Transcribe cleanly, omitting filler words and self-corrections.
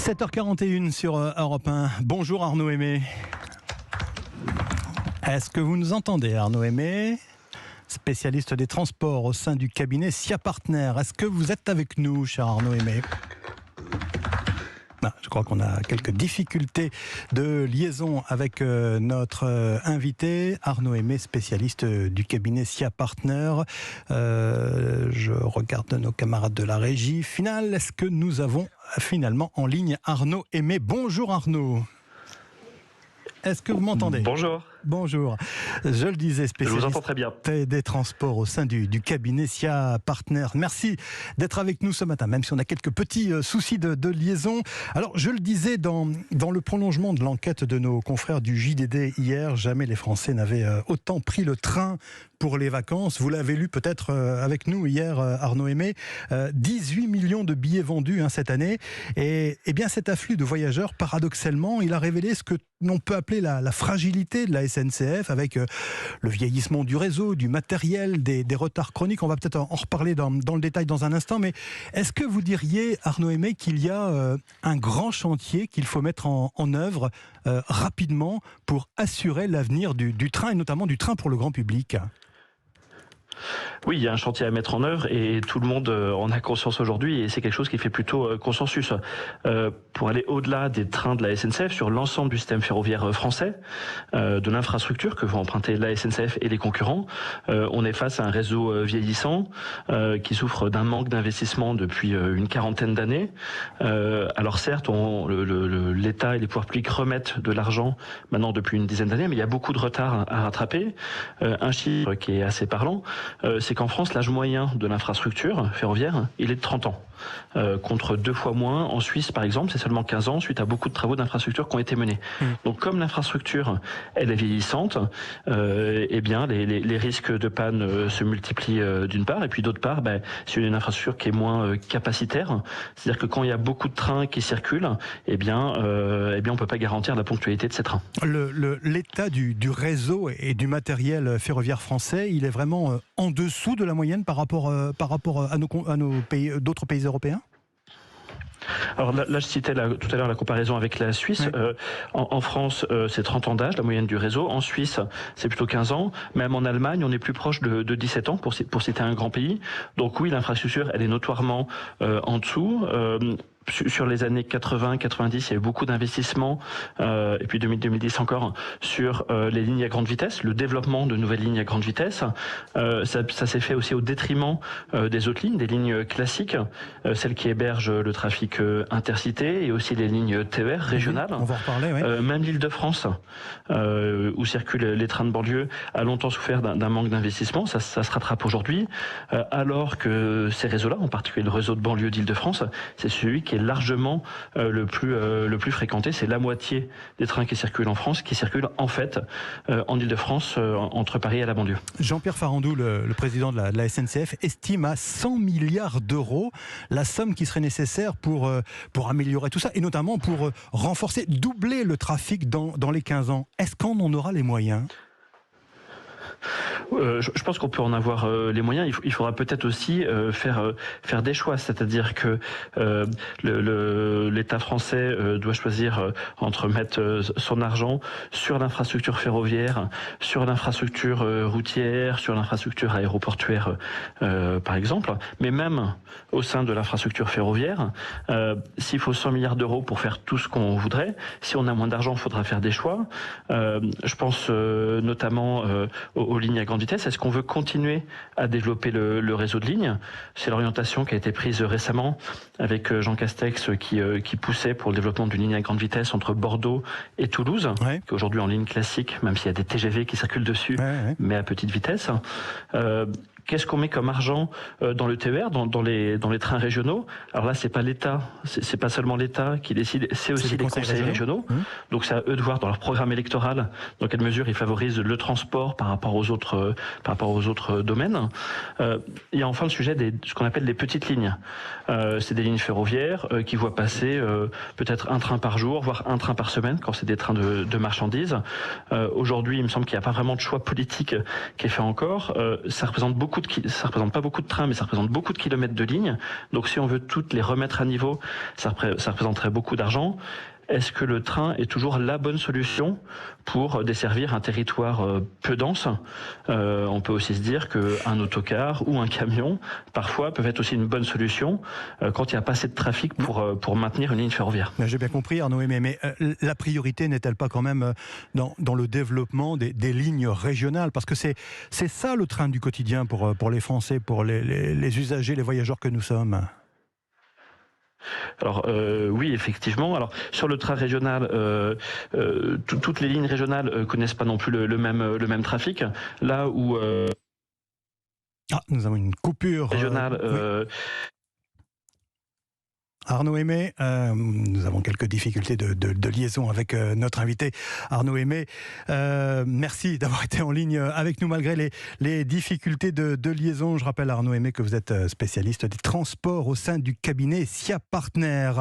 7h41 sur Europe 1. Bonjour Arnaud Aimé. Est-ce que vous nous entendez, Arnaud Aimé, spécialiste des transports au sein du cabinet SIA Partner? Est-ce que vous êtes avec nous, cher Arnaud Aimé? Je crois qu'on a quelques difficultés de liaison avec notre invité, Arnaud Aimé, spécialiste du cabinet SIA Partner. Je regarde nos camarades de la régie. Finale, est-ce que nous avons finalement en ligne Arnaud Aimé? Bonjour Arnaud. Est-ce que vous m'entendez? Bonjour. Bonjour. Je le disais, spécialiste je vous entends très bien. Des transports au sein du cabinet SIA Partner. Merci d'être avec nous ce matin, même si on a quelques petits soucis de liaison. Alors, je le disais, dans le prolongement de l'enquête de nos confrères du JDD hier, jamais les Français n'avaient autant pris le train pour les vacances. Vous l'avez lu peut-être avec nous hier, Arnaud Aimé. 18 millions de billets vendus cette année. Et bien cet afflux de voyageurs, paradoxalement, il a révélé ce que l'on peut appeler la fragilité de la SNCF, avec le vieillissement du réseau, du matériel, des retards chroniques. On va peut-être en reparler dans le détail dans un instant. Mais est-ce que vous diriez, Arnaud Aimé, qu'il y a un grand chantier qu'il faut mettre en œuvre rapidement pour assurer l'avenir du train, et notamment du train pour le grand public ? Oui, il y a un chantier à mettre en œuvre et tout le monde en a conscience aujourd'hui, et c'est quelque chose qui fait plutôt consensus. Pour aller au-delà des trains de la SNCF, sur l'ensemble du système ferroviaire français, de l'infrastructure que vont emprunter la SNCF et les concurrents, on est face à un réseau vieillissant qui souffre d'un manque d'investissement depuis une quarantaine d'années. Alors certes, l'État et les pouvoirs publics remettent de l'argent maintenant depuis une dizaine d'années, mais il y a beaucoup de retard à rattraper. Un chiffre qui est assez parlant, c'est qu'en France, l'âge moyen de l'infrastructure ferroviaire, il est de 30 ans. Contre 2 fois moins en Suisse, par exemple, c'est seulement 15 ans suite à beaucoup de travaux d'infrastructure qui ont été menés. Donc comme l'infrastructure, elle est vieillissante, eh bien les risques de panne se multiplient d'une part, et puis d'autre part, c'est une infrastructure qui est moins capacitaire. C'est-à-dire que quand il y a beaucoup de trains qui circulent, eh bien on peut pas garantir la ponctualité de ces trains. L'état du réseau et du matériel ferroviaire français, il est vraiment en dessous de la moyenne par rapport à nos pays, d'autres pays européens? Alors là, je citais tout à l'heure la comparaison avec la Suisse. Oui. En France, c'est 30 ans d'âge, la moyenne du réseau. En Suisse, c'est plutôt 15 ans. Même en Allemagne, on est plus proche de 17 ans, pour citer un grand pays. Donc oui, l'infrastructure, elle est notoirement en dessous. Sur les années 80-90, il y a eu beaucoup d'investissements, et puis 2000-2010 encore, sur les lignes à grande vitesse, le développement de nouvelles lignes à grande vitesse. Ça s'est fait aussi au détriment des autres lignes, des lignes classiques, celles qui hébergent le trafic intercité, et aussi les lignes TER régionales. On va en reparler, oui. Même l'Île-de-France, où circulent les trains de banlieue, a longtemps souffert d'un manque d'investissement. Ça se rattrape aujourd'hui, alors que ces réseaux-là, en particulier le réseau de banlieue d'Île-de-France, c'est celui qui est largement le plus fréquenté. C'est la moitié des trains qui circulent en France qui circulent en fait en Île-de-France, entre Paris et la banlieue. Jean-Pierre Farandou, le président de la SNCF, estime à 100 milliards d'euros la somme qui serait nécessaire pour améliorer tout ça, et notamment pour renforcer, doubler le trafic dans les 15 ans. Est-ce qu'on en aura les moyens ? Je pense qu'on peut en avoir les moyens. Il faudra peut-être aussi faire des choix, c'est-à-dire que l'État français doit choisir entre mettre son argent sur l'infrastructure ferroviaire, sur l'infrastructure routière, sur l'infrastructure aéroportuaire, par exemple. Mais même au sein de l'infrastructure ferroviaire, s'il faut 100 milliards d'euros pour faire tout ce qu'on voudrait, si on a moins d'argent, il faudra faire des choix. Je pense notamment aux lignes à grande vitesse. Est-ce qu'on veut continuer à développer le réseau de lignes? C'est l'orientation qui a été prise récemment avec Jean Castex qui poussait pour le développement d'une ligne à grande vitesse entre Bordeaux et Toulouse, ouais, qui est aujourd'hui en ligne classique, même s'il y a des TGV qui circulent dessus, ouais. Mais à petite vitesse. Qu'est-ce qu'on met comme argent dans le TER, dans les trains régionaux? Alors là, c'est pas l'État, c'est pas seulement l'État qui décide, c'est aussi les conseils régionaux. Donc c'est à eux de voir dans leur programme électoral dans quelle mesure ils favorisent le transport par rapport aux autres domaines. Il y a enfin le sujet ce qu'on appelle les petites lignes. C'est des lignes ferroviaires qui voient passer peut-être un train par jour, voire un train par semaine quand c'est des trains de marchandises. Aujourd'hui, il me semble qu'il n'y a pas vraiment de choix politique qui est fait encore. Ça représente beaucoup ça représente pas beaucoup de trains, mais ça représente beaucoup de kilomètres de lignes. Donc si on veut toutes les remettre à niveau, ça représenterait beaucoup d'argent. Est-ce que le train est toujours la bonne solution pour desservir un territoire peu dense? On peut aussi se dire qu'un autocar ou un camion, parfois, peuvent être aussi une bonne solution quand il n'y a pas assez de trafic pour maintenir une ligne ferroviaire. J'ai bien compris, Arnaud Aimé, mais la priorité n'est-elle pas quand même dans le développement des lignes régionales? Parce que c'est ça le train du quotidien pour les Français, pour les usagers, les voyageurs que nous sommes. Alors oui, effectivement. Alors sur le train régional, toutes les lignes régionales connaissent pas non plus le même trafic. Là où Nous avons une coupure régional. Oui. Arnaud Aimé, nous avons quelques difficultés de liaison avec notre invité Arnaud Aimé. Merci d'avoir été en ligne avec nous malgré les difficultés de liaison. Je rappelle Arnaud Aimé que vous êtes spécialiste des transports au sein du cabinet SIA Partner.